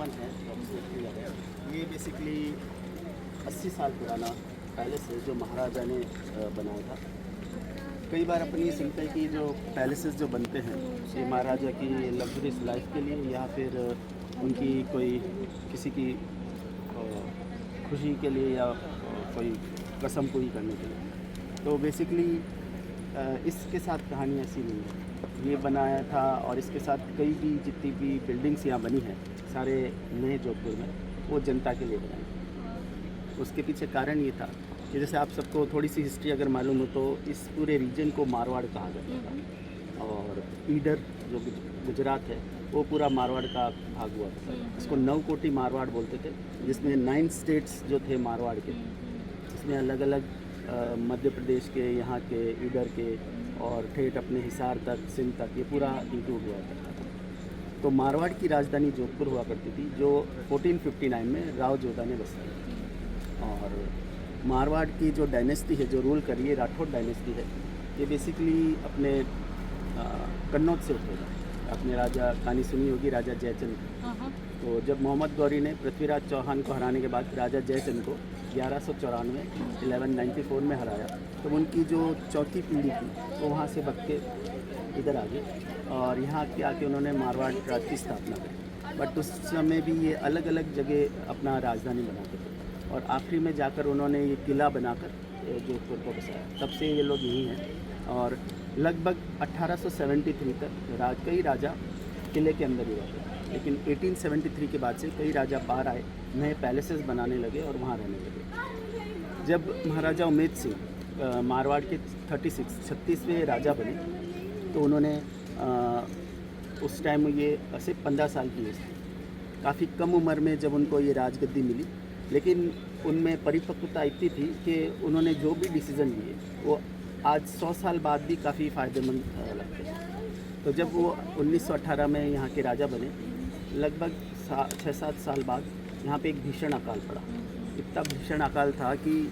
राजभवन है, ये बेसिकली 80 साल पुराना पैलेस है जो महाराजा ने बनाया था। कई बार अपनी सुनते हैं कि जो पैलेसेस जो बनते हैं ये महाराजा की लग्जरियस लाइफ के लिए या फिर उनकी कोई किसी की खुशी के लिए या कोई कसम पूरी करने के लिए। तो बेसिकली इसके साथ कहानी ऐसी नहीं है। ये बनाया था और इसके साथ कई भी जितनी भी बिल्डिंग्स यहाँ बनी हैं सारे नए जोधपुर में वो जनता के लिए बनाई। उसके पीछे कारण ये था कि जैसे आप सबको थोड़ी सी हिस्ट्री अगर मालूम हो तो इस पूरे रीजन को मारवाड़ कहा जाता था और ईडर जो गुजरात है वो पूरा मारवाड़ का भाग हुआ था। इसको नवकोटी मारवाड़ बोलते थे, जिसमें 9 स्टेट्स जो थे मारवाड़ के, इसमें अलग अलग मध्य प्रदेश के, यहाँ के, ईडर के और ठेठ अपने हिसार तक, सिंध तक, ये पूरा इंक्लूड हुआ करता था। तो मारवाड़ की राजधानी जोधपुर हुआ करती थी जो 1459 में राव जोधा ने बसाई। और मारवाड़ की जो डायनेस्टी है जो रूल कर रही है, राठौड़ डायनेस्टी है, ये बेसिकली अपने कन्नौज से उठेगा। अपने राजा कहानी सुनी होगी, राजा जयचंद। तो जब मोहम्मद गौरी ने पृथ्वीराज चौहान को हराने के बाद राजा जयचंद को 1194 में हराया, तो उनकी जो चौथी पीढ़ी थी वो वहाँ से बच के इधर आ गई और यहाँ के आके उन्होंने मारवाड़ राज की स्थापना की। बट उस समय भी ये अलग अलग जगह अपना राजधानी बनाते थे और आखिरी में जाकर उन्होंने ये किला बनाकर जोधपुर को बसाया। तब से ये लोग यहीं हैं और लगभग 1873 तक कई राजा किले के अंदर ही रहते, लेकिन 1873 के बाद से कई राजा बाहर आए, नए पैलेसेस बनाने लगे और वहाँ रहने लगे। जब महाराजा उमेद सिंह मारवाड़ के 36वें राजा बने तो उन्होंने उस टाइम ये सिर्फ 15 साल की एज थी। काफ़ी कम उम्र में जब उनको ये राजगद्दी मिली, लेकिन उनमें परिपक्वता इतनी थी कि उन्होंने जो भी डिसीज़न लिए वो आज 100 साल बाद भी काफ़ी फ़ायदेमंद लगते हैं। तो जब वो 1918 में यहाँ के राजा बने, लगभग 6-7 साल बाद यहाँ पे एक भीषण अकाल पड़ा। इतना भीषण अकाल था कि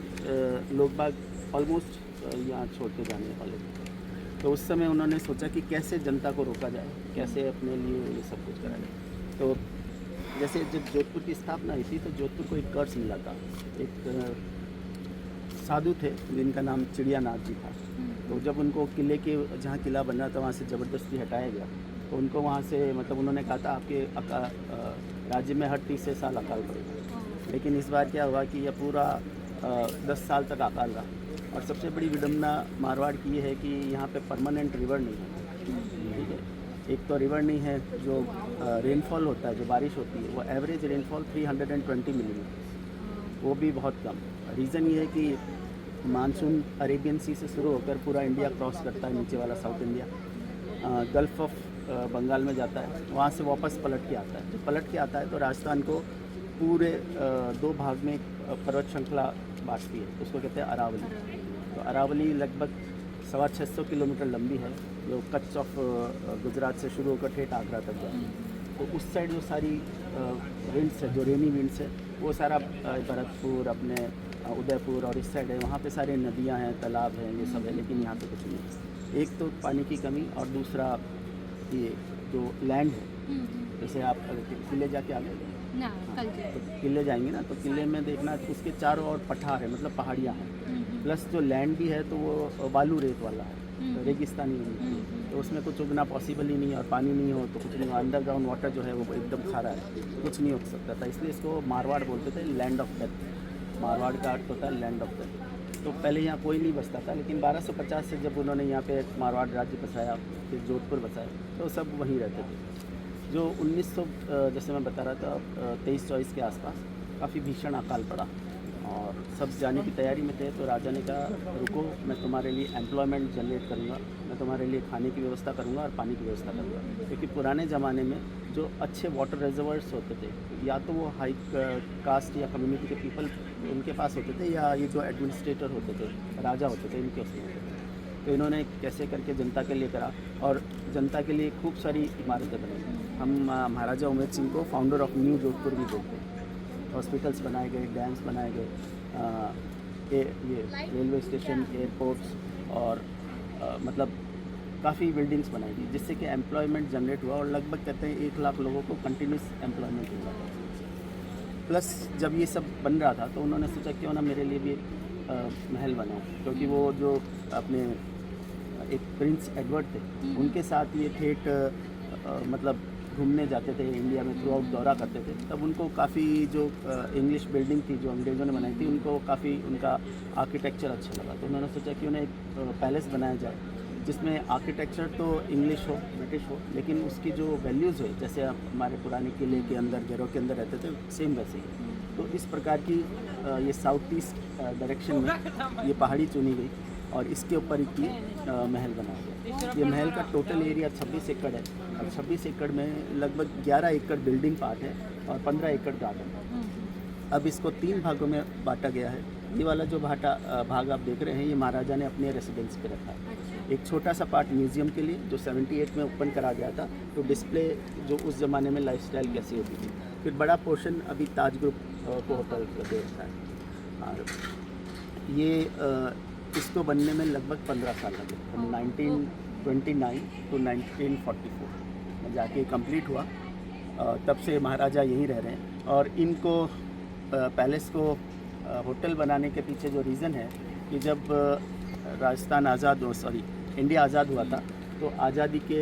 लोग बाग ऑलमोस्ट यहाँ छोड़ के जाने वाले थे। तो उस समय उन्होंने सोचा कि कैसे जनता को रोका जाए, कैसे अपने लिए ये सब कुछ करा जाए। तो जैसे जब जोधपुर की स्थापना हुई थी तो जोधपुर को एक कर्ज मिला था। एक साधु थे जिनका नाम चिड़ियानाथ जी था। तो जब उनको किले के जहाँ किला बन रहा था वहाँ से ज़बरदस्ती हटाया गया तो उनको वहाँ से मतलब उन्होंने कहा था आपके राज्य में हर 30 साल अकाल पड़ेगा। लेकिन इस बार क्या हुआ कि यह पूरा 10 साल तक अकाल रहा। और सबसे बड़ी विडम्बना मारवाड़ की ये है कि यहाँ पे परमानेंट रिवर नहीं है। ठीक है, एक तो रिवर नहीं है, जो रेनफॉल होता है, जो बारिश होती है, वो एवरेज रेनफॉल 320 मिलीमीटर, वो भी बहुत कम। रीज़न ये है कि मानसून अरेबियन सी से शुरू होकर पूरा इंडिया क्रॉस करता है, नीचे वाला south India gulf of Bengal में जाता है, वहाँ से वापस पलट के आता है। जब पलट के आता है तो राजस्थान को पूरे 2 भाग में पर्वत श्रृंखला बांटती है, उसको कहते हैं अरावली। तो अरावली लगभग 650 किलोमीटर लंबी है, जो कच्छ ऑफ गुजरात से शुरू होकर ठेठ आगरा तक जाती है। तो उस साइड जो सारी विंड्स है, जो रेनी विंड्स है, वो सारा भरतपुर, अपने उदयपुर और इस साइड है, वहाँ पे सारे नदियाँ हैं, तालाब हैं, ये सब है। लेकिन यहाँ पे कुछ नहीं है। एक तो पानी की कमी और दूसरा ये जो लैंड है, जैसे आप किले जाके आ गए ना कल तो किले जाएंगे ना, तो किले में देखना उसके चारों ओर पठार है, मतलब पहाड़ियाँ हैं, प्लस जो लैंड भी है तो वो बालू रेत वाला है, तो रेगिस्तानी नहीं, तो उसमें कुछ उगना पॉसिबल ही नहीं है। और पानी नहीं हो तो कुछ नहीं, अंडरग्राउंड वाटर जो है वो एकदम खारा है, कुछ नहीं उग सकता था। इसलिए इसको मारवाड़ बोलते थे, लैंड ऑफ डेथ। मारवाड़ का अर्थ होता है लैंड ऑफ डेथ। तो पहले यहाँ कोई नहीं बसता था, लेकिन 1250 से जब उन्होंने यहाँ पे मारवाड़ राज्य बसाया, फिर जोधपुर बसाया, तो सब वहीं रहते थे। जो 1900 जैसे मैं बता रहा था 23-24 के आसपास काफ़ी भीषण अकाल पड़ा और सब जाने की तैयारी में थे। तो राजा ने कहा रुको, मैं तुम्हारे लिए एम्प्लॉयमेंट जनरेट करूँगा, मैं तुम्हारे लिए खाने की व्यवस्था करूँगा और पानी की व्यवस्था करूँगा। क्योंकि पुराने ज़माने में जो अच्छे वाटर रिजर्वर्स होते थे, या तो वो हाई कास्ट या कम्युनिटी के पीपल उनके पास होते थे, या ये जो एडमिनिस्ट्रेटर होते थे, राजा होते थे, इनके उसमें होते थे। तो इन्होंने कैसे करके जनता के लिए करा और जनता के लिए खूब सारी इमारतें बनाई। हम महाराजा उमेद सिंह को फाउंडर ऑफ न्यू जोधपुर भी बोलते हैं। हॉस्पिटल्स बनाए गए, डैम्स बनाए गए, ये रेलवे स्टेशन, एयरपोर्ट्स और मतलब काफ़ी बिल्डिंग्स बनाई गई, जिससे कि एम्प्लॉयमेंट जनरेट हुआ और लगभग कहते हैं 1 लाख लोगों को कंटिन्यूस एम्प्लॉयमेंट हुआ। प्लस जब ये सब बन रहा था तो उन्होंने सोचा क्यों ना मेरे लिए भी महल बनाऊँ, क्योंकि वो जो अपने एक प्रिंस एडवर्ड थे उनके साथ ये ठेठ मतलब घूमने जाते थे इंडिया में, थ्रू आउट दौरा करते थे, तब उनको काफ़ी जो इंग्लिश बिल्डिंग थी जो अंग्रेज़ों ने बनाई थी उनको काफ़ी उनका आर्किटेक्चर अच्छा लगा। तो उन्होंने सोचा कि उन्हें एक पैलेस बनाया जाए जिसमें आर्किटेक्चर तो इंग्लिश हो, ब्रिटिश हो, लेकिन उसकी जो वैल्यूज़ हो, जैसे हमारे पुराने किले के अंदर घरों के अंदर रहते थे सेम वैसे ही। तो इस प्रकार की ये साउथ ईस्ट डायरेक्शन में ये पहाड़ी चुनी गई और इसके ऊपर ही महल बनाया गया। ये महल का टोटल एरिया 26 एकड़ है और 26 एकड़ में लगभग 11 एकड़ बिल्डिंग पार्ट है और 15 एकड़ गार्डन है। अब इसको 3 भागों में बांटा गया है। ये वाला जो भाग आप देख रहे हैं ये महाराजा ने अपने रेसिडेंस पे रखा है। एक छोटा सा पार्ट म्यूज़ियम के लिए जो 78 में ओपन करा गया था, तो डिस्प्ले जो उस ज़माने में लाइफस्टाइल कैसी होती थी। फिर बड़ा पोर्शन अभी ताज ग्रुप को होटल दे रखा है। और ये इसको बनने में लगभग 15 साल लगे, 1929 टू 1944 में जाके कंप्लीट हुआ। तब से महाराजा यहीं रह रहे हैं और इनको पैलेस को होटल बनाने के पीछे जो रीज़न है कि जब राजस्थान इंडिया आज़ाद हुआ था तो आज़ादी के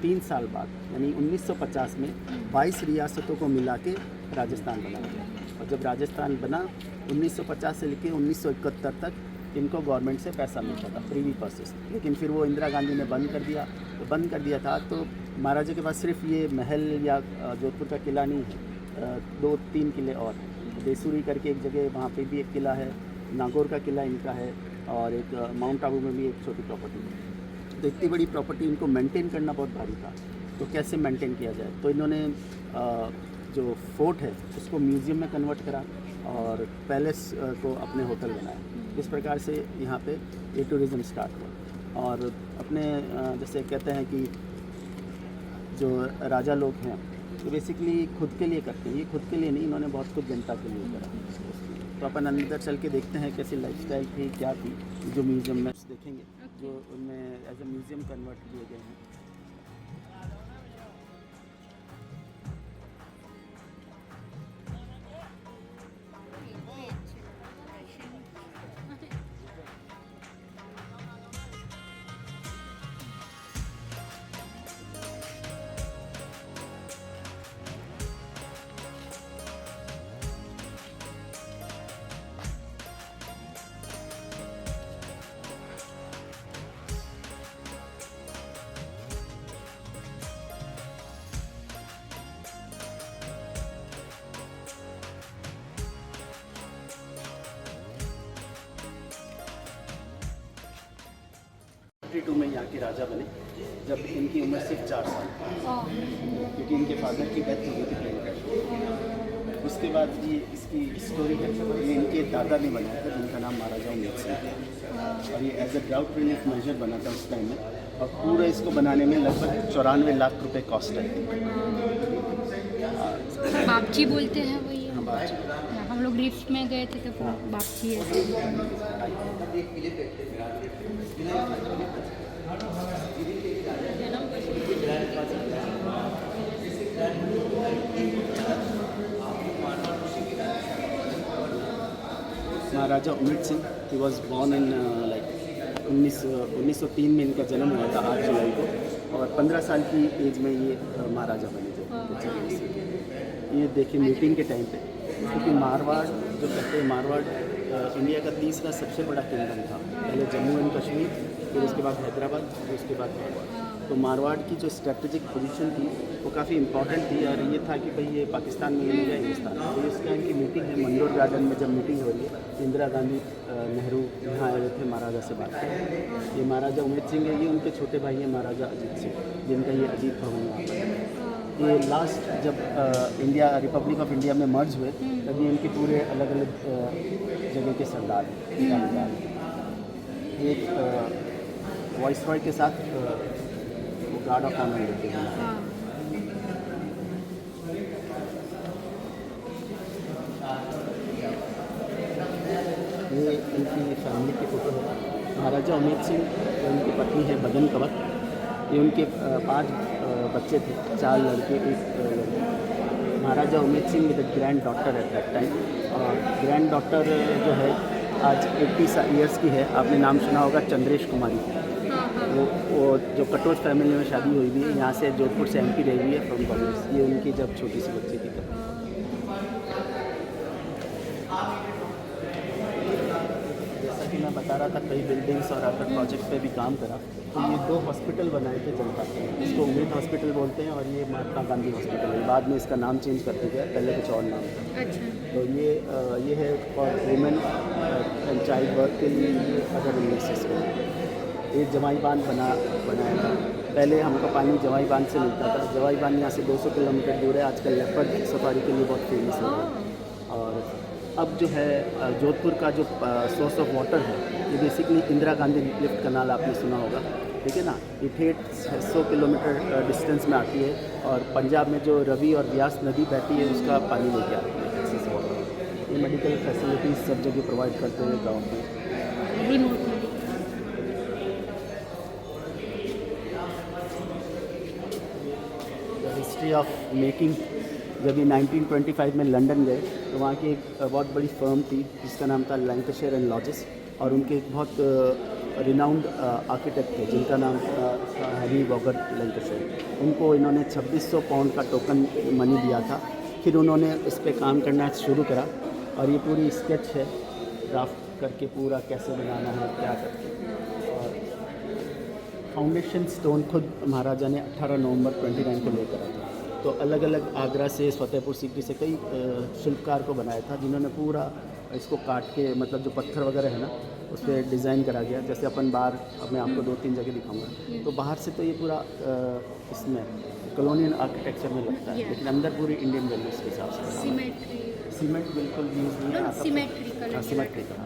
3 साल बाद यानी 1950 में 22 रियासतों को मिला के राजस्थान बनाया गया। और जब राजस्थान बना 1950 से लेकर 1971 तक इनको गवर्नमेंट से पैसा मिलता था, प्रीवी पर्सेस। लेकिन फिर वो इंदिरा गांधी ने बंद कर दिया था। तो महाराजा के पास सिर्फ ये महल या जोधपुर का किला नहीं है, 2-3 किले और देसूरी करके एक जगह वहाँ पे भी एक किला है, नागौर का किला इनका है और एक माउंट आबू में भी एक छोटी प्रॉपर्टी है। तो इतनी बड़ी प्रॉपर्टी इनको मेंटेन करना बहुत भारी था, तो कैसे मेंटेन किया जाए। तो इन्होंने जो फोर्ट है उसको म्यूज़ियम में कन्वर्ट करा और पैलेस को अपने होटल बनाया। इस प्रकार से यहाँ पे ये टूरिज़्म स्टार्ट हुआ। और अपने जैसे कहते हैं कि जो राजा लोग हैं तो बेसिकली खुद के लिए करते हैं, ये खुद के लिए नहीं, इन्होंने बहुत कुछ जनता के लिए करा। तो अपन अंदर चल के देखते हैं कैसी लाइफस्टाइल थी, क्या थी, जो म्यूज़ियम में देखेंगे जो उनमें एज ए म्यूज़ियम कन्वर्ट किए गए हैं। में यहाँ के राजा बने जब इनकी उम्र सिर्फ 4 साल, क्योंकि इनके फादर की डेथ हो गई थी प्लेन क्रैश। उसके बाद ये इसकी स्टोरी है, ये इनके दादा ने बनाया था जिनका नाम महाराजा उमेद सिंह है और ये as a drought relief measure बना था उस टाइम में। और पूरा इसको बनाने में लगभग 94 लाख रुपए कॉस्ट आई थी। बापची बोलते हैं वो ये। हाँ, बापची। हम लोग रिफ्ट में गए थे तो बापची है। Maharaja Umaid Singh, he was born in like 1903 में इनका जन्म हुआ था 8 जुलाई को और 15 साल की एज में ये महाराजा बने थे। ये देखिए मीटिंग के टाइम पे, क्योंकि मारवाड़ जो कहते हैं, मारवाड़ इंडिया का तीसरा सबसे बड़ा किंगडम था। पहले जम्मू एंड कश्मीर, फिर उसके बाद हैदराबाद, फिर उसके बाद मारवाड़। तो मारवाड़ की जो स्ट्रेटजिक पोजीशन थी वो काफ़ी इंपॉर्टेंट थी और ये था कि भाई ये पाकिस्तान में ले जाए हिंदुस्तान। तो इस टाइम की मीटिंग है मंडोर गार्डन में, जब मीटिंग हो रही है इंदिरा गांधी नेहरू यहाँ आए हुए थे महाराजा से बात करें। ये महाराजा उमेद सिंह है, ये उनके छोटे भाई हैं महाराजा अजीत सिंह, जिनका ये अजीत भवन यहाँ पर है। ये लास्ट जब इंडिया रिपब्लिक ऑफ इंडिया में मर्ज हुए तभी इनके पूरे अलग अलग जगह के सरदार हैं। एक वॉइस रॉय के साथ गार्ड ऑफ ऑनर लेते हैं। ये इनकी फैमिली की फ़ोटो है। महाराजा उमेद सिंह, उनकी पत्नी है बदन कंवर। ये उनके 5 बच्चे थे, 4 लड़के 1 लड़की। Maharaja Umaid Singh with granddaughter at that time, और ग्रैंड डॉटर जो है आज 80 ईयर्स की है। आपने नाम सुना होगा चंद्रेश कुमारी। हाँ हाँ। वो जो कटोच फैमिली में शादी हुई हुई है, यहाँ से जोधपुर से MP रही हुई है फ्रॉम कांग्रेस। ये उनकी जब छोटी सी बच्ची थी तब। जैसा कि मैं बता रहा था, कई बिल्डिंग्स और अदर प्रोजेक्ट पे भी काम करा। तो ये 2 हॉस्पिटल बनाए थे जनता के, इसको उम्मीद हॉस्पिटल बोलते हैं और ये महात्मा गांधी हॉस्पिटल है। बाद में इसका नाम चेंज करते गया, पहले कुछ और नाम था। अच्छा। तो ये है for women and child work के लिए, ये अदर इन्वेस्टर्स के लिए। ये जवाई बांध बनाया था। पहले हमको पानी जवाई बांध से मिलता था। जवाई बांध यहाँ से 200 किलोमीटर दूर है। आजकल लेपर्ड सफारी के लिए बहुत फेमस है। और अब जो है जोधपुर का जो सोर्स ऑफ वाटर है, ये बेसिकली इंदिरा गांधी लिफ्ट कनाल आपने सुना होगा, ठीक है ना। ये ठेठ 600 किलोमीटर डिस्टेंस में आती है और पंजाब में जो रवि और व्यास नदी बहती है उसका पानी लेके आती है एक्सेस वाटर। ये मेडिकल फैसिलिटीज़ सब जगह प्रोवाइड करते हैं गाँव में। रिमोट हिस्ट्री ऑफ मेकिंग, जब ये 1925 में लंदन गए तो वहाँ की एक बहुत बड़ी फर्म थी जिसका नाम था लैंकाशायर एंड लॉजेस, और उनके एक बहुत रिनाउंड आर्किटेक्ट थे जिनका नाम था हैरी वॉगर लैंकाशायर। उनको इन्होंने 2600 पाउंड का टोकन मनी दिया था। फिर उन्होंने इस पर काम करना शुरू करा और ये पूरी स्केच है ड्राफ्ट करके पूरा कैसे बनाना है क्या करके। और फाउंडेशन स्टोन खुद महाराजा ने 18 नवंबर 29 को लेकर आया था। तो अलग अलग आगरा से, फतेहपुर सीकरी से कई शिल्पकार को बनाया था जिन्होंने पूरा इसको काट के, मतलब जो पत्थर वगैरह है ना उस पर डिज़ाइन करा गया। जैसे अपन बाहर, अब मैं आपको 2-3 जगह दिखाऊंगा। तो बाहर से तो ये पूरा इसमें कॉलोनियल आर्किटेक्चर में लगता है, लेकिन अंदर पूरी इंडियन वैल्यूज़ के हिसाब से सिमेट्री। सीमेंट बिल्कुल यूज़ नहीं है। सिमेट्रिकल।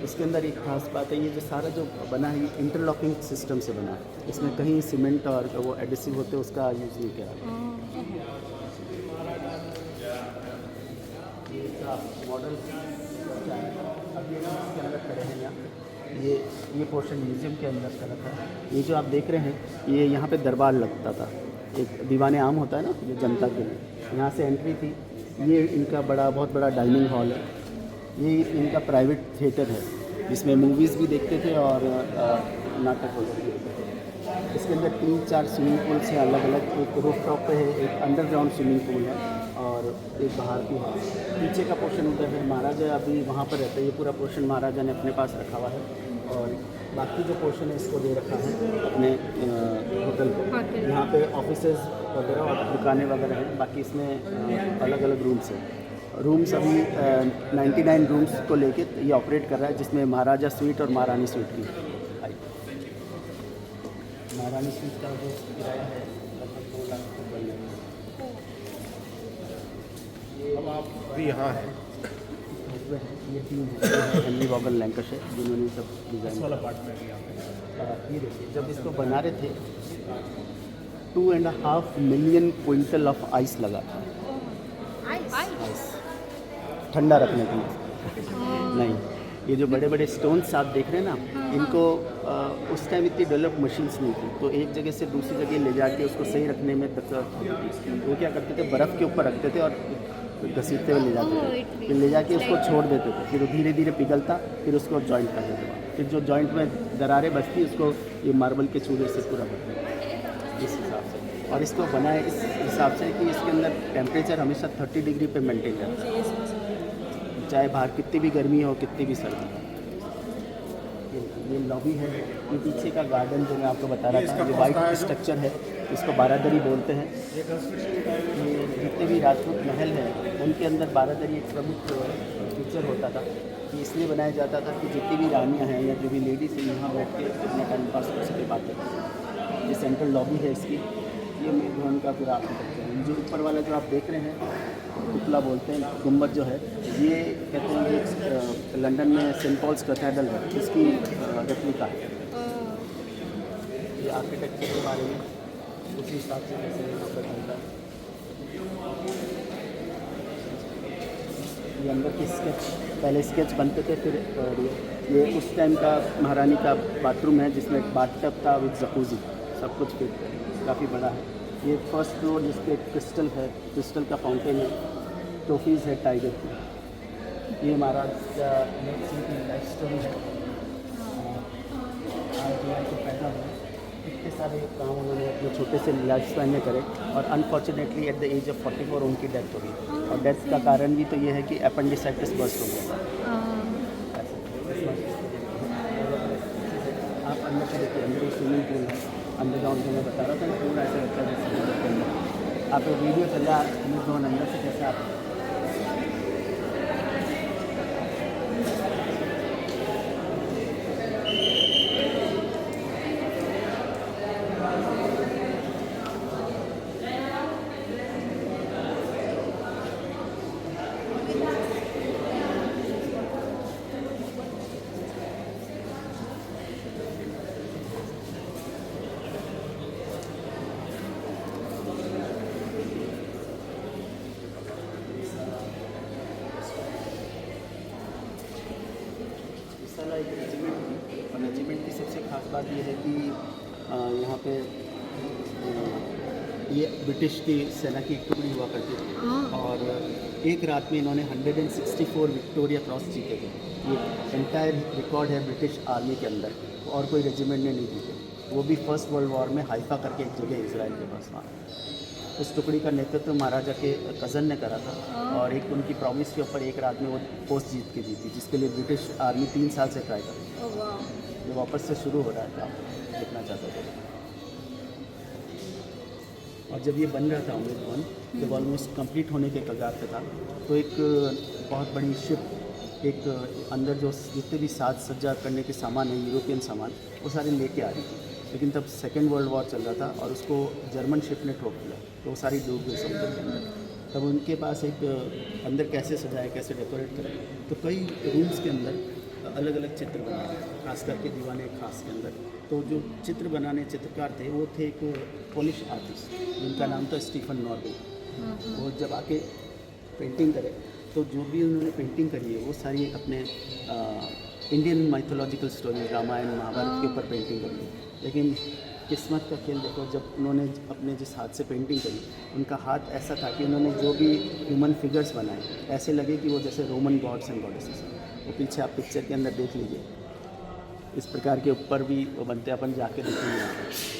इसके अंदर एक खास बात है, ये जो सारा जो बना है ये इंटरलॉकिंग सिस्टम से बना है। इसमें कहीं सीमेंट और वो एडिसिव होते उसका यूज़ नहीं किया। मॉडल अभी इसके अंदर खड़े हैं यहाँ। ये पोर्शन म्यूज़ियम के अंदर का रखा है। ये जो आप देख रहे हैं, ये यहाँ पे दरबार लगता था, एक दीवाने आम होता है ना, ये जनता के लिए। यहाँ से एंट्री थी। ये इनका बहुत बड़ा डाइनिंग हॉल है। ये इनका प्राइवेट थिएटर है जिसमें मूवीज़ भी देखते थे और नाटक वगैरह भी देखते थे। इसके अंदर 3-4 स्विमिंग पूल्स हैं अलग अलग। एक रूफ टॉप पे है, एक अंडरग्राउंड स्विमिंग पूल है और एक बाहर भी है। पीछे का पोर्शन उधर है, महाराजा अभी वहाँ पर रहते हैं। ये पूरा पोर्शन महाराजा ने अपने पास रखा हुआ है और बाकी जो पोर्शन है इसको दे रखा है अपने होटल को। यहाँ पे ऑफिसेज वगैरह और दुकानें वगैरह हैं। बाकी इसमें अलग अलग रूम्स हैं। रूम्स अभी 99 रूम्स को लेके ये ऑपरेट कर रहा है, जिसमें महाराजा स्वीट और महारानी स्वीट भी है। महारानी स्वीट का जो किराया है लगभग 2 लाख रुपये है। अब आप भी यहाँ हैं। ये टीम है हेनरी वॉगर लैंकाशायर जिन्होंने सब डिज़ाइन वाला पार्ट में भी यहाँ ये देखिए, जब इसको बना रहे थे 2.5 मिलियन क्विंटल ऑफ आइस लगा था। आइस ठंडा रखने के लिए। नहीं, ये जो बड़े बड़े स्टोन्स आप देख रहे हैं ना, इनको उस टाइम इतनी डेवलप मशीन्स नहीं थी, तो एक जगह से दूसरी जगह ले जाके उसको सही रखने में दिक्कत होती थी। वो क्या करते थे, बर्फ़ के ऊपर रखते थे और घसीटते हुए ले जाते थे। फिर ले जाके उसको छोड़ देते थे, फिर वो धीरे धीरे पिघलता, फिर उसको जॉइंट कर देते थे। फिर जो जॉइंट में दरारें बचती उसको ये मार्बल के चूल्हे से पूरा भरते इस हिसाब से। और इसको बनाए इस हिसाब से कि इसके अंदर टेम्परेचर हमेशा 30 डिग्री पे मेंटेन रहता है, चाहे बाहर कितनी भी गर्मी हो कितनी भी सर्दी हो। ये लॉबी है। ये पीछे का गार्डन जो मैं आपको बता रहा था, ये वाइट स्ट्रक्चर है, इसको बारादरी बोलते हैं। ये जितने भी राजपूत महल हैं उनके अंदर बारादरी एक प्रमुख फीचर होता था कि इसलिए बनाया जाता था कि जितनी भी रानियाँ हैं या जो भी लेडीज़ हैं यहाँ बैठ के अपना टाइम पास कर सके, बातें कर सकें। ये सेंट्रल लॉबी है इसकी। ये मेन भवन का पूरा आर्किटेक्चर है। जो ऊपर वाला जो आप देख रहे हैं कुतला बोलते हैं, गुम्बद जो है, ये कहते हैं ये लंदन में सेंट पॉल्स कैथेड्रल है, इसकी रेप्लिका है। ये आर्किटेक्चर के बारे में उसी हिसाब से कैसे यहाँ पर बनता है। ये अंदर की स्केच, पहले स्केच बनते थे, फिर ये उस टाइम का महारानी का बाथरूम है जिसमें बाथटब था विद जकूजी, सब कुछ फिट, काफ़ी बड़ा है। ये फर्स्ट फ्लोर जिसपे क्रिस्टल है, क्रिस्टल का फाउंटेन है, ट्रॉफीज़ है टाइगर की। ये महाराज का नेक्स्ट की लाइफ स्टोरी है। आज को पैदा हुए, इतने सारे काम उन्होंने अपने छोटे से लाइफ स्पैन में करे और unfortunately at the age of 44 उनकी डेथ हो गई। और डेथ का कारण भी तो ये है कि अपेंडिसाइटिस बर्स्ट हो गया। आप अंदर से देखिए, अंदर स्विमिंग पूल है, अंडरग्राउंड जो मैं बता रहा था ना, पूरा ऐसा लगता है जैसे समुद्र के अंदर। आप एक वीडियो चल रहा है अंडरग्राउंड अंदर से कैसे आप साला एक रेजिमेंट थी। और रेजिमेंट की सबसे खास बात ये है कि यहाँ पे ये ब्रिटिश की सेना की एक टुकड़ी हुआ करती थी और एक रात में इन्होंने 164 विक्टोरिया क्रॉस जीते थे। ये एंटायर रिकॉर्ड है ब्रिटिश आर्मी के अंदर, और कोई रेजिमेंट ने नहीं जीते। वो भी फर्स्ट वर्ल्ड वॉर में हाइफा करके एक जगह इजराइल के पास वहाँ। उस टुकड़ी का नेतृत्व महाराजा के कज़न ने करा था और एक उनकी प्रॉमिस के ऊपर एक रात में वो पोस्ट जीत के जीती, जिसके लिए ब्रिटिश आर्मी 3 साल से ट्राई कर रही थी। जो वापस से शुरू हो रहा था, देखना चाहता था। और जब ये बन रहा था अमृत वन, जब ऑलमोस्ट कंप्लीट होने के कगार पे था, तो एक बहुत बड़ी शिप, एक अंदर जो जितने भी साज सज्जा करने के सामान है, यूरोपियन सामान, वो सारे लेके आ रही थी। लेकिन तब सेकेंड वर्ल्ड वॉर चल रहा था और उसको जर्मन शिप ने ठोक दिया, तो वो सारी डूब गई समुद्र के अंदर। तब उनके पास एक अंदर कैसे सजाए, कैसे डेकोरेट करें, तो कई रूम्स के अंदर अलग अलग चित्र बनाए, खास करके दीवाने खास के अंदर। तो जो चित्र बनाने चित्रकार थे वो थे एक पोलिश आर्टिस्ट जिनका नाम था स्टीफन नॉर्वे। वो जब आके पेंटिंग करे तो जो भी उन्होंने पेंटिंग करी है वो सारी अपने Indian mythological story, Ramayana Mahabharata के ऊपर पेंटिंग करी है। लेकिन किस्मत का खेल देखो, जब उन्होंने अपने जिस हाथ से पेंटिंग करी, उनका हाथ ऐसा था कि उन्होंने जो भी ह्यूमन फिगर्स बनाए ऐसे लगे कि वो जैसे रोमन गॉड्स एंड गॉडेसेस हैं। वो पीछे आप पिक्चर के अंदर देख लीजिए, इस प्रकार के ऊपर भी वो बनते, अपन जाके देखेंगे।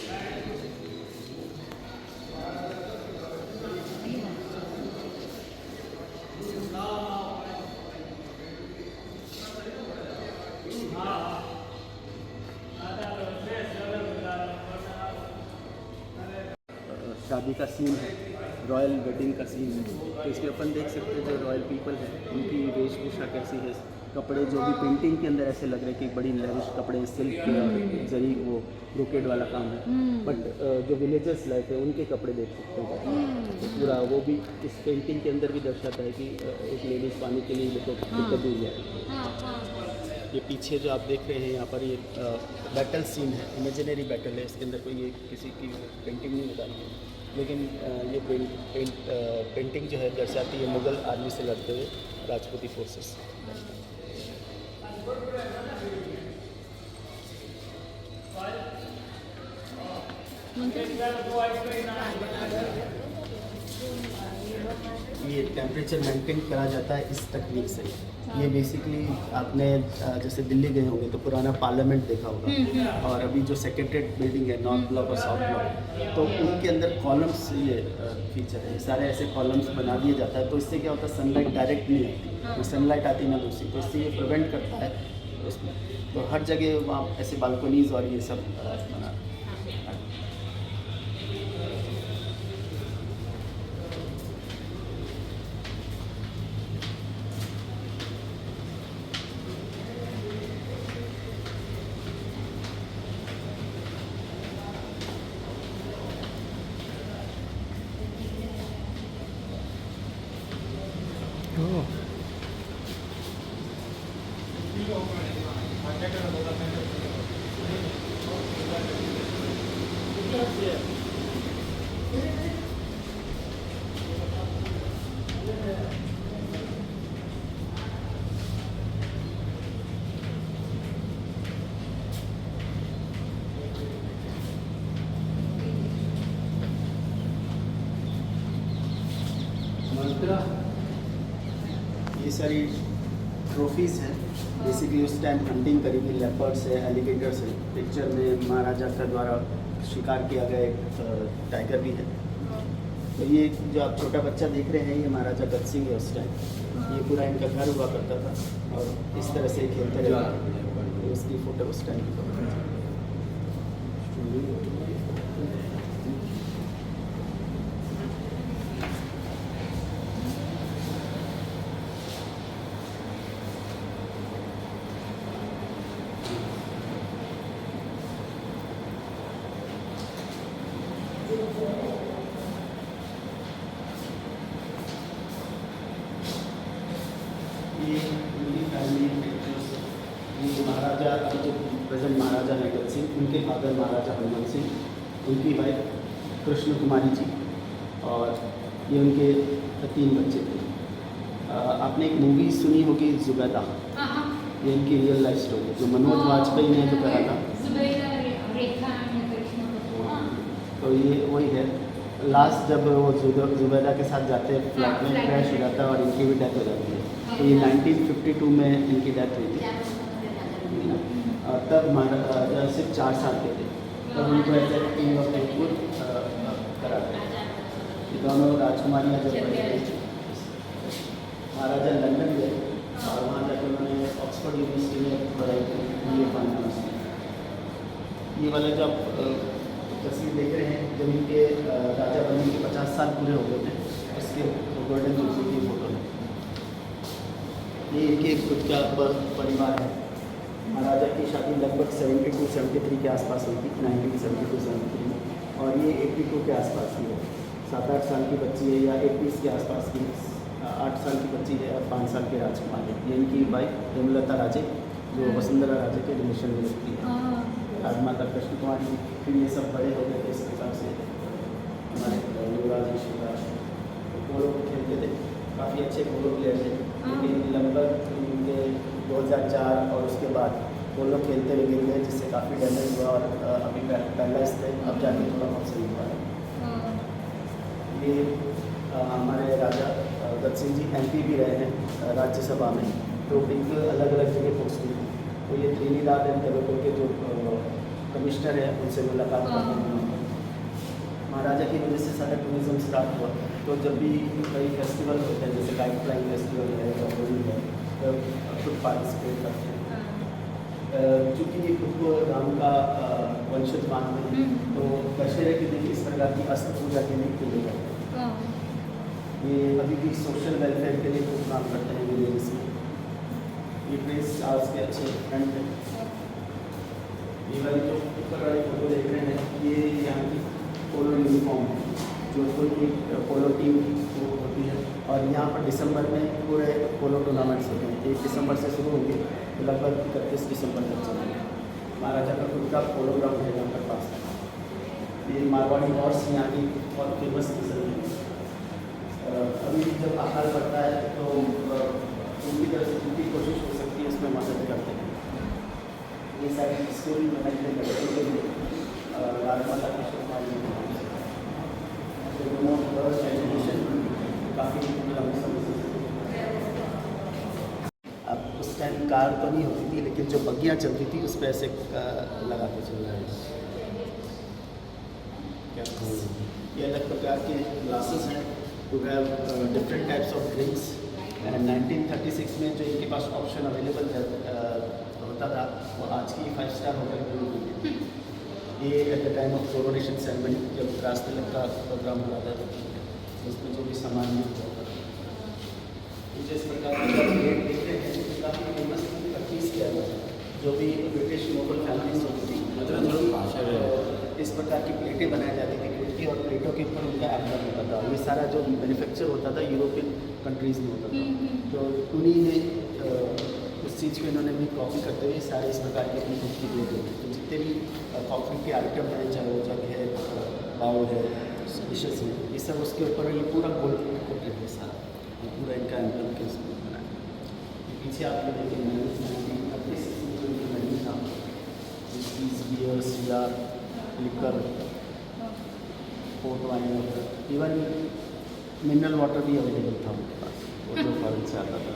शादी का सीन है, रॉयल वेडिंग का सीन है, तो इसमें अपन देख सकते हैं जो रॉयल पीपल है उनकी वेशभूषा कैसी है, कपड़े जो भी पेंटिंग के अंदर ऐसे लग रहे हैं कि बड़ी लेविश कपड़े, सिल्क के जरी वो ब्रोकेड वाला काम है। बट जो विलेजर्स लाइफ है उनके कपड़े देख सकते हैं, तो पूरा वो भी इस पेंटिंग के अंदर भी दर्शाता है कि एक लेडीज़ पानी के लिए देखो दिक्कत हुई है। ये पीछे जो आप देख रहे हैं यहाँ पर ये बैटल सीन है, इमेजिनरी बैटल है, इसके अंदर कोई ये किसी की पेंटिंग नहीं बताई है, लेकिन ये पेंटिंग जो है दर्शाती है मुग़ल आर्मी से लड़ते हुए राजपूती फोर्सेस। ये टेम्परेचर मेंटेन करा जाता है इस तकनीक से। ये बेसिकली आपने जैसे दिल्ली गए होंगे तो पुराना पार्लियामेंट देखा होगा, और अभी जो सेक्रेटरीट बिल्डिंग है नॉर्थ ब्लॉक और साउथ ब्लॉक, तो उनके अंदर कॉलम्स ये फीचर है, सारे ऐसे कॉलम्स बना दिए जाता है। तो इससे क्या होता है, सनलाइट डायरेक्ट नहीं आती, तो सनलाइट आती ना दूसरी, तो इससे ये प्रिवेंट करता है उसमें। तो हर जगह वहाँ ऐसे बालकोनीज और ये सब बना। सारी ट्रॉफीज़ हैं। बेसिकली उस टाइम हंटिंग करी थी, लेपर्ड्स है, एलिगेटर्स है। पिक्चर में महाराजा का द्वारा शिकार किया गया एक टाइगर भी है। तो ये जो आप छोटा बच्चा देख रहे हैं, ये महाराजा गत सिंह है उस टाइम। ये पूरा इनका घर हुआ करता था और इस तरह से खेलते रहते थे। उसकी फ़ोटो उस टाइम की फ़ोटो है। ये उनकी फैमिली पिक्चर्स। ये महाराजा जो प्रेजेंट महाराजा है गत सिंह, उनके फादर महाराजा हनुमान सिंह, उनकी वाइफ कृष्ण कुमारी जी, और ये उनके 3 बच्चे थे। आपने एक मूवी सुनी होगी जुबैदा, ये इनकी रियल लाइफ स्टोरी है, जो मनोज वाजपेयी ने जो करा था। तो ये वही है। लास्ट जब वो जुबैदा के साथ जाते हैं, फ्लाइट में क्रैश हो जाता है और इनकी भी डेथ हो जाती है। तो ये 1952 में इनकी डेथ हुई थी। तब महाराजा सिर्फ 4 साल के थे, तब उनको ऐसे किंग ऑफ जयपुर करा गया। ये दोनों राजकुमारियाँ जब बड़ी थी, महाराजा लंदन गए और वहाँ जाकर उन्होंने ऑक्सफोर्ड यूनिवर्सिटी में पढ़ाई की, ये फाइनेंस में। ये वाला जो आप तस्वीर देख रहे हैं, जब इनके राजा बनने के 50 साल पूरे हो गए थे, उसके गोल्डन जुबली की फ़ोटो है। ये इनके खुद का परिवार है। महाराजा की शादी लगभग 72-73 के आसपास हुई थी, 1972-73 में, और ये 82 के आसपास की है। 7-8 साल की बच्ची है, या 81 के आसपास की 8 साल की बच्ची है, और 5 साल के राजकुमार है। ये इनकी वाइफ हेमलता राजे, जो वसुंधरा राजे के रिलेशन में लगती है। राजमाता कृष्ण कुमारी जी, फिर ये सब बड़े हो गए थे इस प्रकार से। हमारे युवराज शिवराज पोलो खेलते थे, काफ़ी अच्छे पोलो प्लेयर थे, लेकिन लगभग उनके 2004 और उसके बाद पोलो खेलते हुए गिर गए, जिससे काफ़ी डैमेज हुआ और अभी पैरालाइज थे। अब जाके थोड़ा बहुत सही हुआ है। ये हमारे राजा गत सिंह जी MP भी रहे हैं राज्यसभा में, तो इनके अलग अलग जगह पोस्टिंग है। तो ये त्रिनिदाद एंड टोबैगो के जो कमिश्नर है, उनसे मुलाकात करते हैं। महाराजा की वजह से सारा टूरिज़्म स्टार्ट हुआ। तो जब भी कई फेस्टिवल होते हैं, जैसे काइट फ्लाइंग फेस्टिवल है या होली है, तो खुद पार्टिसिपेट करते हैं। चूँकि ये खुद को राम का वंशज मानते हैं, तो दशहरे के दिन इस प्रकार की अस्त्र पूजा के लिए खेले जाते हैं। ये अभी भी सोशल वेलफेयर के लिए खूब काम करते हैं विलेजेस में। ये प्लेस आज के अच्छे फ्रेंड हैं। ये वाली जो ऊपर वाली फोटो देख रहे हैं, ये यहाँ की पोलो यूनिफॉर्म है, जो कोई एक पोलो टीम वो होती है। और यहाँ पर दिसंबर में पूरे पोलो टूर्नामेंट्स होते हैं। 1 दिसंबर से शुरू होंगे, तो लगभग 31 दिसंबर तक चलेंगे। महाराजा का खुद का पोलो ग्राउंड है यहाँ पर पास। ये मारवाड़ी हॉर्स यहाँ की बहुत फेमस नस्ल है। अभी जब आहार बढ़ता है तो उनकी तरफ से जितनी कोशिश हो सकती है उसमें मदद करते हैं। ये सारी स्टोरी बनाई गई लड़कों के लिए राजमाता कृष्ण कुमारी जी, दोनों फर्स्ट एजुकेशन काफ़ी लंबे समय से। अब उस टाइम कार तो नहीं होती थी, लेकिन जो बग्गियाँ चलती थी उस पर ऐसे लगा के चल रहा है। ये अलग प्रकार के ग्लासेस हैं, to have different types of drinks. 1936 में जो इनके पास ऑप्शन अवेलेबल होता था, वो आज की 5 स्टार होटल में मिलती थी। ये at the time of coronation ceremony, जब राज तिलक का प्रोग्राम हो रहा था, उसमें जो भी सामान यूज होता था, कुछ इस प्रकार का प्लेट देख रहे हैं, तो काफ़ी फेमस परचेज किया हुआ था। जो भी ब्रिटिश मुगल फैमिलीज होती थी, इस प्रकार की प्लेटें बनाई जाती थी खिड़की, और प्लेटों के ऊपर उनका एम्बलम होता था। ये सारा जो मैन्युफैक्चर होता था यूरोपियन कंट्रीज़ में होता था। तो उन्हीं ने उस चीज़ को इन्होंने भी कॉपी करते हुए सारे इस प्रकार की अपनी खुद की प्लेटें, तो जितने भी कॉफ़ी के आइटम हैं, चाहे वो जग है, बाउल है, डिशेस हैं, ये सब उसके ऊपर ये पूरा गोल्ड कोटेड है सारा, ये पूरा इनका एम्बलम के उसमें बनाया। पीछे आप ये देखें मेन्यू था, beer, cigar, liquor, port wine water, even mineral water भी अवेलेबल था उनके पास, वो जो फॉरेन से आता था।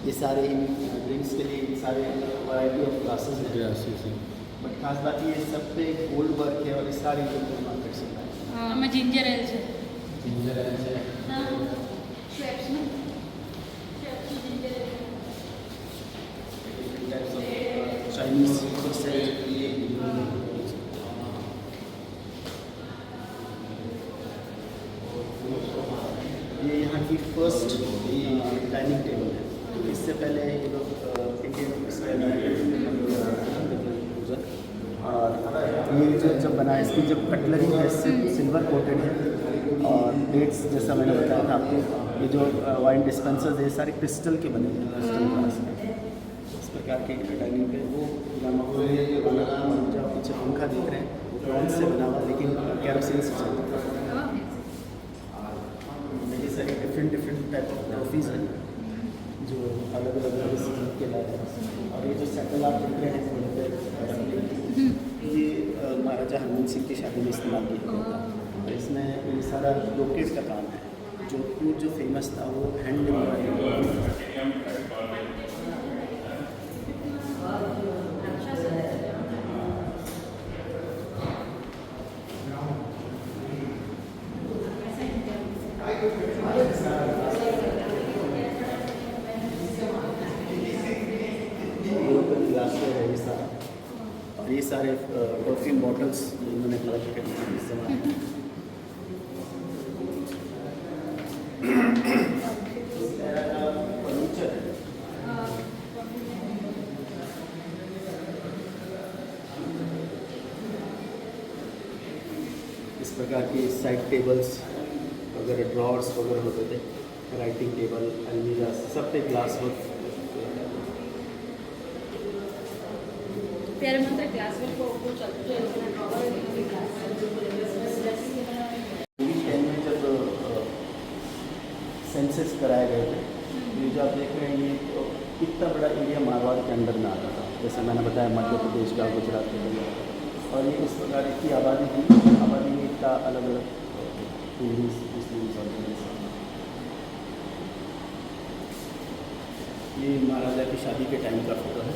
ये सारे इन ड्रिंक्स के लिए सारे वैरायटी ऑफ ग्लासेस हैं। बट खास बात ये सब पे गोल्ड वर्क है और ये सारी लोकल मार्केट से है। मैं जिंजर एल से हाँ शेप्स में चाइनीज से ये यहाँ की फर्स्ट डाइनिंग टेबल है। इससे पहले ये लोग इंडियन और ये जो जब बना है इसकी जब कटलरी है सिल्वर कोटेड है और प्लेट्स जैसा मैंने बताया था आपको, ये जो वाइन डिस्पेंसर्स है सारे क्रिस्टल के बने हैं, क्रिस्टल ग्लास के। इस प्रकार के डाइनिंग पे वो जो पीछे पंखा देख रहे हैं वो ब्रॉन्ज से बना हुआ लेकिन कैरोसिन से चलता है। ये सारे डिफरेंट टाइप ऑफ ट्रॉफीज़ हैं जो अलग अलग के लाए हैं। और ये जो सेटल आप देख रहे हैं ये महाराजा हरमन सिंह की शादी में इस्तेमाल किया गया था। और इसमें ये सारा ब्रोकेट का काम है। जोधपुर जो फेमस था वो हैंडलूम का है ये सारा। और ये सारे परफ्यूम बॉटल्स इन्होंने कलेक्ट करके इस्तेमाल किए। फर्नीचर है। इस प्रकार की साइड टेबल्स वगैरह ड्रॉर्स वगैरह होते थे, राइटिंग टेबल अलमीरा सब पे ग्लास वर्क। प्यारे मंत्र क्लास में वो चलते हैं में जब सेंसस कराए गए थे, ये जो आप देख रहे हैं ये तो इतना बड़ा एरिया मारवाड़ के अंदर में आता था। जैसे मैंने बताया मध्य प्रदेश का, गुजरात के अंदर, और ये इस प्रकार की आबादी थी। आबादी में इतना अलग अलग हिंदूज मुस्लिम्स और ये महाराजा की शादी के टाइम का फोटो है।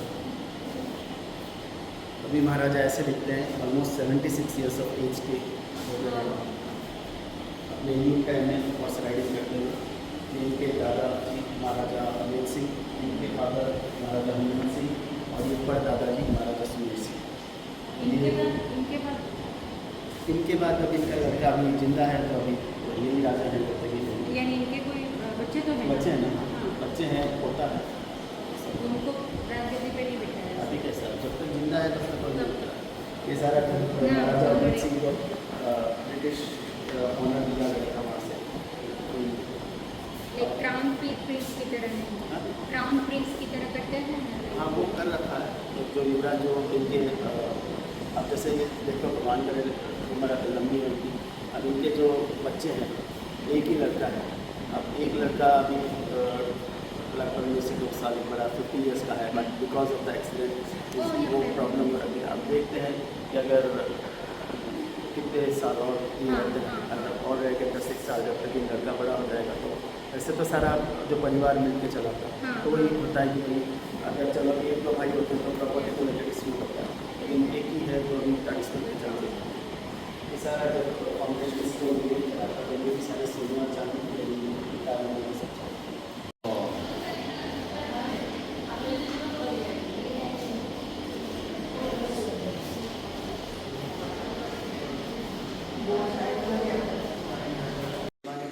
अभी महाराजा ऐसे दिखते हैं, ऑलमोस्ट 76 ईयर्स ऑफ एज के हो गए हैं। अपने न्यू टाइम में हॉर्स राइडिंग करते हुए। इनके दादा जी महाराजा अमेर सिंह, इनके फादर महाराजा हनुमान सिंह और ये परदादाजी महाराजा सुमेर सिंह। इनके बाद अब इनका लड़का अभी जिंदा है, तो अभी यही राजा है जब तक ये यानी इनके कोई बच्चे तो हैं? बच्चे हैं ना, बच्चे हैं, पोता है। उनको राजगद्दी पे नहीं बिठाया अभी कैसा जब तक जिंदा है तब तक कोई नहीं होता। ये सारा महाराजा अमेर सिंह को ब्रिटिश ऑनर दिया गया था वहाँ से। एक क्राउन प्रिंस की तरह नहीं, क्राउन प्रिंस की तरह करते हैं। हाँ वो कर रखा है। जो युवराज जो इनके अब जैसे ये देखो भगवान करे उम्र लंबी है उनकी। अब इनके जो बच्चे हैं एक ही लड़का है। अब एक लड़का अभी लगभग में से 2 साल बड़ा 50 ईयर्स का है, but because of the accident वो प्रॉब्लम हो रही है। अब देखते हैं कि अगर कितने साल और और रहेगा 10 साल जब तक ये लड़का बड़ा हो जाएगा। तो वैसे तो सारा जो परिवार मिल के चलाता है, तो वही होता है कि अगर चलो एक दो भाई होते हैं तो प्रॉपर्टी को लेकर डिस्प्यूट होता है, लेकिन एक ही है तो अभी ट्रांसफर पे चल रही है। ये सारा जब फाउंडेशन से चलाता है ये भी सारे सोना चांदी सब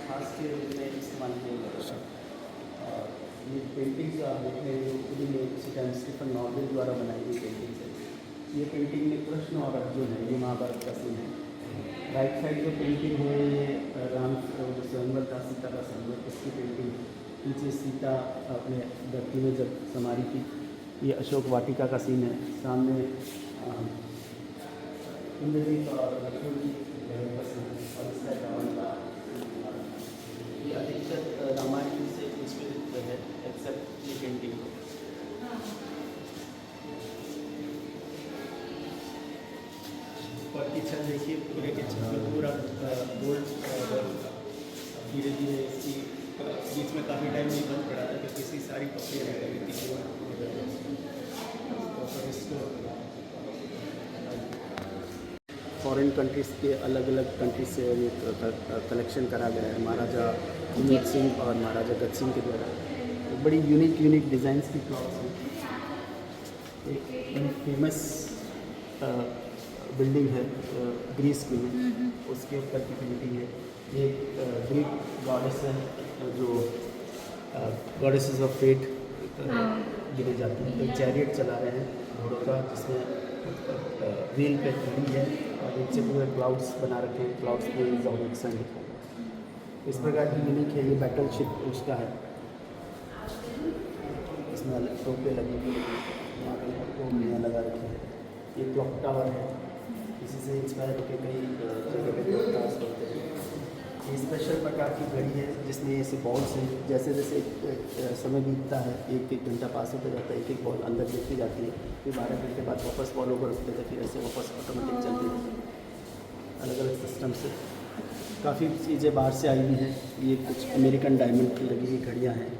खास के रूप में इस्तेमाल किए गए। और ये पेंटिंग जो आप देख रहे हैं उसी में उसी टाइम स्टीफन नॉर्वेल द्वारा बनाई गई पेंटिंग है। ये पेंटिंग में कृष्ण और अर्जुन है, ये महाभारत का सीन है। राइट साइड जो पेंटिंग है ये राम जो स्वयंवर था, सीता का स्वयंवर, उसकी पेंटिंग। पीछे सीता अपने धरती में जब समारी थी। ये अशोक वाटिका का सीन है। सामने इंद्रजीत और लक्ष्मण जी और इसका रावण का। ये अधिकतर रामायण से इंस्पिरेट है, एक्सेप्ट ये पेंटिंग। और की छत देखिए, पूरे के छत में पूरा गोल्ड। धीरे धीरे इसकी बीच में काफ़ी टाइम नहीं बंद पड़ा था क्योंकि इसकी सारी पत्तियाँ रह गई थी फॉरेन कंट्रीज़ के अलग अलग कंट्रीज से ये कलेक्शन करा गया है महाराजा अमित सिंह और महाराजा गज सिंह के द्वारा। एक बड़ी यूनिक डिज़ाइंस की क्लॉथ्स हैं। एक फेमस बिल्डिंग है ग्रीस की में, उसके ऊपर की पेंटिंग है। ये ग्रीक गॉडेस है जो गॉडेसेस ऑफ फेट गिने जाती हैं। तो चैरियट चला रहे हैं घोड़ों का जिसमें व्हील पे खड़ी है और नीचे पूरे क्लाउड्स बना रखे हैं। क्लाउड्स पे ज़ोडिक सन लिखा है। इस प्रकार की यूनिक है। ये बैटल शिप उसका है, इसमें अलग टोपे लगी हुई टोपियाँ लगा रखी हैं। ये क्लॉक टावर है, इसी से इंस्पायर होकर कई जगह पे क्लॉक टावर्स बनते हैं। ये स्पेशल प्रकार की घड़ी है जिसमें ऐसे बॉल्स हैं। जैसे जैसे समय बीतता है एक एक घंटा पास होता जाता है, एक एक बॉल अंदर गिरती जाती है, फिर 12 घंटे बाद वापस बॉल ओवर होते थे, फिर ऐसे वापस ऑटोमेटिक चलती है। अलग अलग सिस्टम से काफ़ी चीज़ें बाहर से आई हुई हैं। ये कुछ अमेरिकन डायमंड की लगी हुई घड़ियाँ हैं।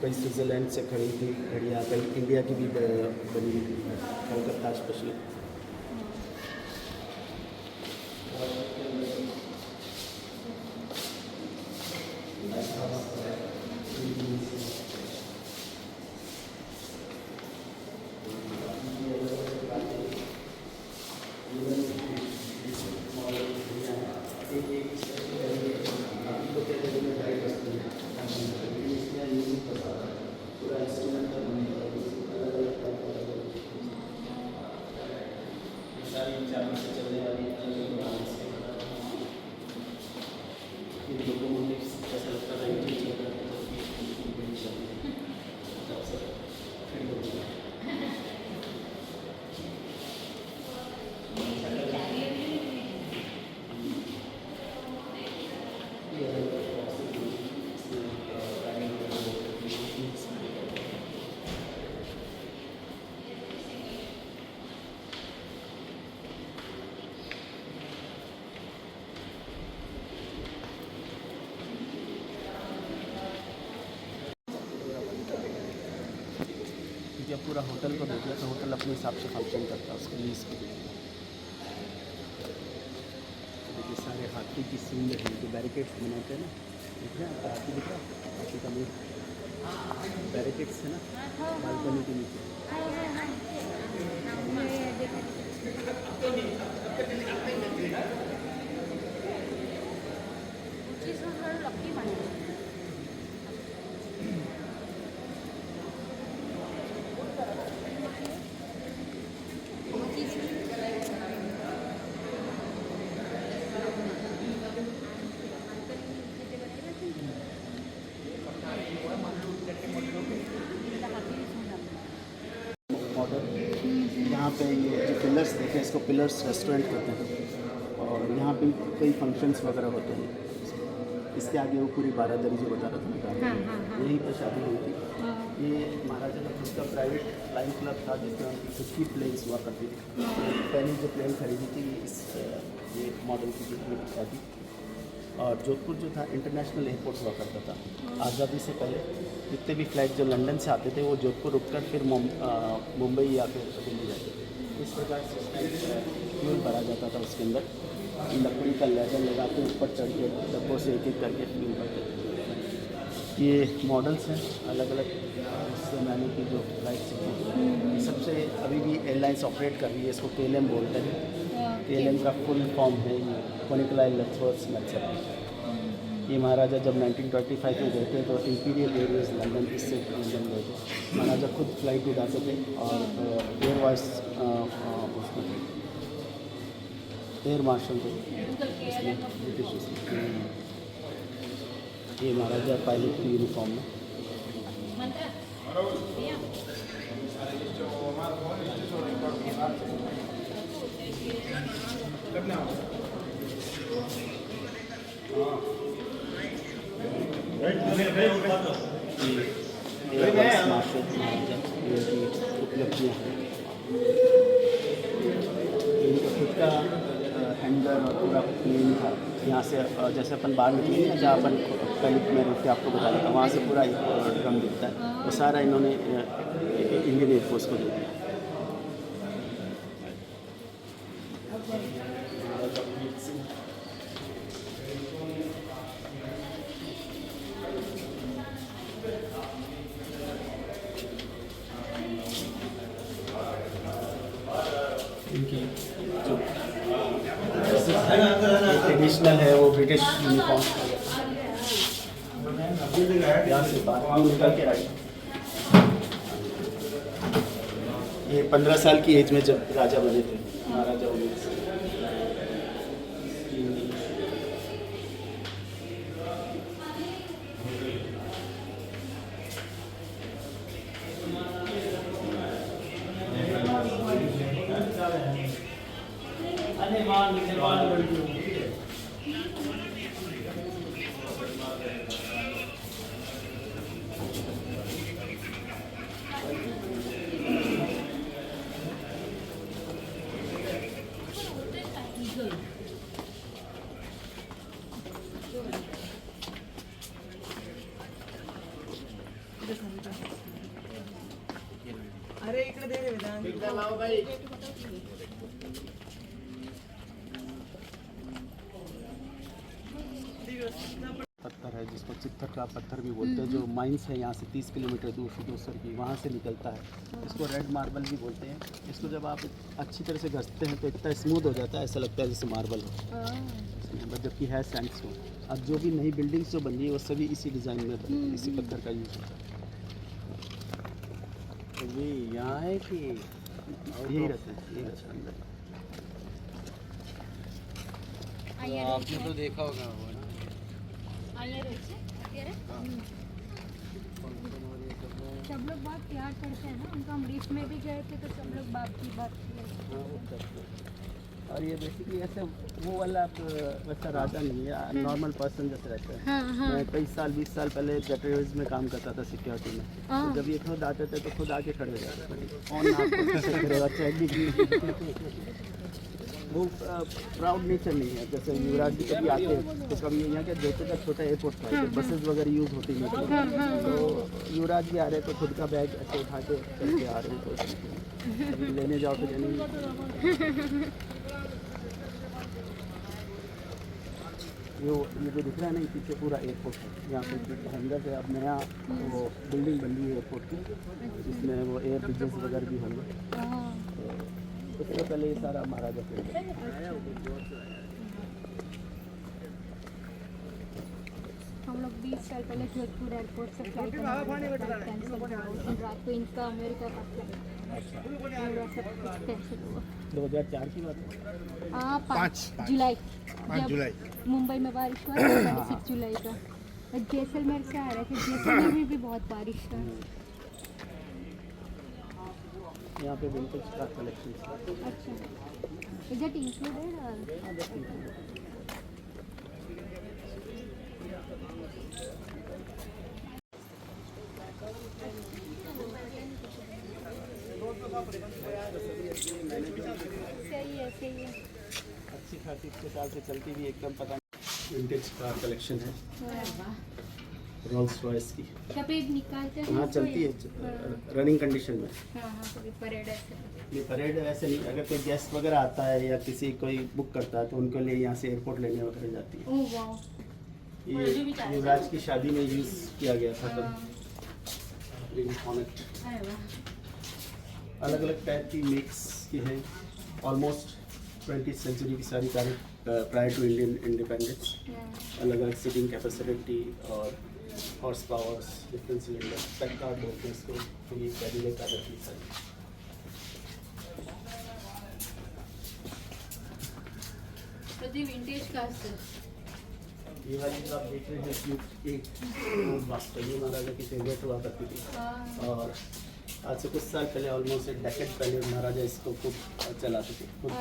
कई स्विट्ज़रलैंड से खड़ी थी घड़ियाँ, कई इंडिया की भी बनी हुई थी, कोलकाता स्पेशली। जब पूरा होटल को देखिए तो होटल अपने हिसाब से फंक्शन करता है उसके लिए इसके लिए। देखिए सारे हाथी की सीन है जो बैरिकेड्स बनाते हैं ना, दिख रहा है आपको? हाथी दिख रहा है? हाथी का मुँह बैरिकेड्स है ना बालकनी के नीचे। मॉडल यहाँ पे ये जो पिलर्स देखें, इसको पिलर्स रेस्टोरेंट कहते हैं और यहाँ पे कई फंक्शंस वगैरह होते हैं। इसके आगे वो पूरी बारादरी जो बता रहा था मैं, यहीं पर शादी हुई थी। ये महाराजा का खुद का प्राइवेट फ्लाइंग क्लब था जिसमें उनकी खुद की प्लेन्स हुआ करती थी। पहली जो प्लेन खरीदी थी ये मॉडल की थी। और जोधपुर जो था इंटरनेशनल एयरपोर्ट हुआ करता था। आज़ादी से पहले जितने भी फ्लाइट जो लंदन से आते थे वो जोधपुर रुककर फिर मुंबई या फिर दिल्ली जाते थे। इस प्रकार से फ्यूल भरा जाता था उसके अंदर, लकड़ी का लेजर लगा के ऊपर चढ़ के डब्बों से एक एक करके फ्यूल भरते थे। ये मॉडल्स हैं अलग अलग ज़माने की जो फ्लाइट्स हैं। सबसे अभी भी एयरलाइंस ऑपरेट कर रही है, इसको KLM बोलते हैं। KLM का फुल फॉर्म है ये कोनिकल लेथवर्थ मैक्सर। ये महाराजा जब 1925 में गए थे तो इंपीरियल एयरवेज लंदन इससे लंदन गए थे। महाराजा खुद फ्लाइट उड़ाते थे और एयर वाइस उसमें एयर मार्शल थे इसमें ब्रिटिश। ये महाराजा पायलट की यूनिफॉर्म में। उपलब्धियाँ हैं इनका खुद का हैंडल और पूरा प्लेन था। यहाँ से जैसे अपन बाहर निकलेंगे ना, जहाँ अपन पहले मैं रुक के आपको बता रहा था, वहाँ से पूरा एक ड्रम दिखता है, वो सारा इन्होंने इंडियन एयरफोर्स को दे दिया। इनकी जो ट्रेडिशनल है वो ब्रिटिश यूनिफॉर्म, यहाँ से बाहर निकल के आई। ये 15 साल की एज में जब राजा बने थे, महाराजा उमेर सिंह। अरे इकडे दे रे वेदांत. पत्थर है जिसको चित्तर का पत्थर भी बोलते हैं, जो माइंस है यहाँ से 30 किलोमीटर दूर सिद्धेश्वर की, वहाँ से निकलता है। इसको रेड मार्बल भी बोलते हैं। इसको जब आप अच्छी तरह से घसते हैं तो इतना स्मूथ हो जाता है, ऐसा लगता है जैसे मार्बल हो, बट जबकि है सैंडस्टोन। अब जो भी नई बिल्डिंग्स जो बन रही है वो सभी इसी डिज़ाइन में बनी है, इसी पत्थर का यूज़ होता है। ये यहाँ है कि यही रहता है, यही रहता है अंदर। आपने तो देखा होगा वो ना। सब लोग बहुत प्यार करते हैं ना उनका। हम रीफ में भी गए थे तो सब लोग बाप की बात किए। हाँ, वो करते हैं। और ये बेसिकली ऐसे वो वाला वैसा राजा नहीं है, नॉर्मल पर्सन जैसे रहता है। हाँ, हाँ। मैं कई साल 20 साल पहले जेटरवेज में काम करता था सिक्योरिटी में, तो जब ये खुद आते थे तो खुद आके खड़े हो जाते थे, कौन आपको कैसे करेगा, चेक भी वो प्राउड नेचर नहीं है। जैसे युवराज जी कभी आते तो कभी यहाँ के जैसे का छोटा एयरपोर्ट था, तो बसेस वगैरह यूज़ होती नहीं थी, तो युवराज भी आ रहे तो खुद का बैग ऐसे उठा के चल के आ रहे हैं, तो कभी लेने जाओ तो जाने। ये जो दिख रहा है ना, ये पीछे पूरा एयरपोर्ट है। यहाँ पे हैंगर से अब नया वो बिल्डिंग बन रही है एयरपोर्ट की, जिसमें वो एयर ब्रिजेस वगैरह भी होंगे। तो उससे पहले ये सारा महाराजा फील्ड है। हम लोग 20 साल पहले जोधपुर एयरपोर्ट से फ्लाइट कैंसिल हुआ, रात को इनका अमेरिका का फ्लाइट सब कुछ कैंसिल हुआ। 2004 की बात है। हाँ, 5 जुलाई। 5 जुलाई मुंबई में बारिश हुआ था, 6 जुलाई का। और जैसलमेर से आ रहे थे, जैसलमेर में भी बहुत बारिश था। यहाँ पे विंटेज कार कलेक्शन। अच्छा, इज इट इंक्लूडेड? सही है। अच्छी खासी इसके साल से चलती भी एकदम पता नहीं। विंटेज कार कलेक्शन है रोल्स रॉयस की। सफेद निकालते हैं। हाँ, चलती है रनिंग कंडीशन में। हाँ, कभी परेड ऐसे। ये परेड ऐसे नहीं, अगर कोई गेस्ट वगैरह आता है या किसी कोई बुक करता है तो उनके लिए यहाँ से एयरपोर्ट लेने वगैरह जाती है। Oh wow. ये युवराज की शादी में यूज़ किया गया था तब। अलग अलग टाइप की मिक्स की है, ऑलमोस्ट 20th सेंचुरी की सारी कारें प्रायर टू इंडियन इंडिपेंडेंस। अलग अलग सीटिंग कैपेसिटी और हॉर्स पावर्स, डिफरेंट सिलेंडर, पैककार्ड बोलते हैं इसको। तो ये कैडिलैक कार रखी सारी। तो ये विंटेज कार से ये वाली जो आप देख रहे हैं क्यूब एक वास्तव महाराजा की फेवरेट हुआ करती थी, और आज से कुछ साल पहले, ऑलमोस्ट एक डेकेड पहले, महाराजा इसको खूब चलाते थे खुद।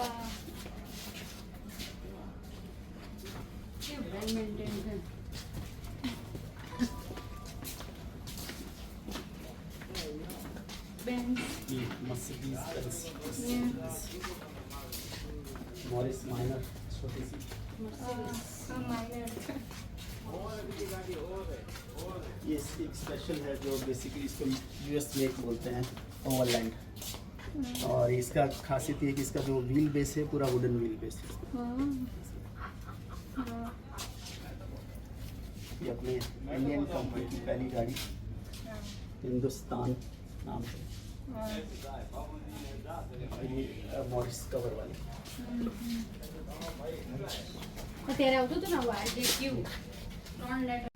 वेल मेंटेन्ड है। ये मर्सिडीज बेंज, मॉरिस माइनर छोटी सी। ये एक स्पेशल है जो बेसिकली इसको यूएस मेक बोलते हैं, ओवरलैंड। और इसका खासियत ये है कि इसका जो व्हील बेस है पूरा वुडन व्हील बेस है। ये अपने इंडियन कंपनी की पहली गाड़ी, हिंदुस्तान नाम से। और ये मॉरिस कवर वाली। અત્યારે આવતું હતું ને વાળ જે ક્યુ 3 લેટર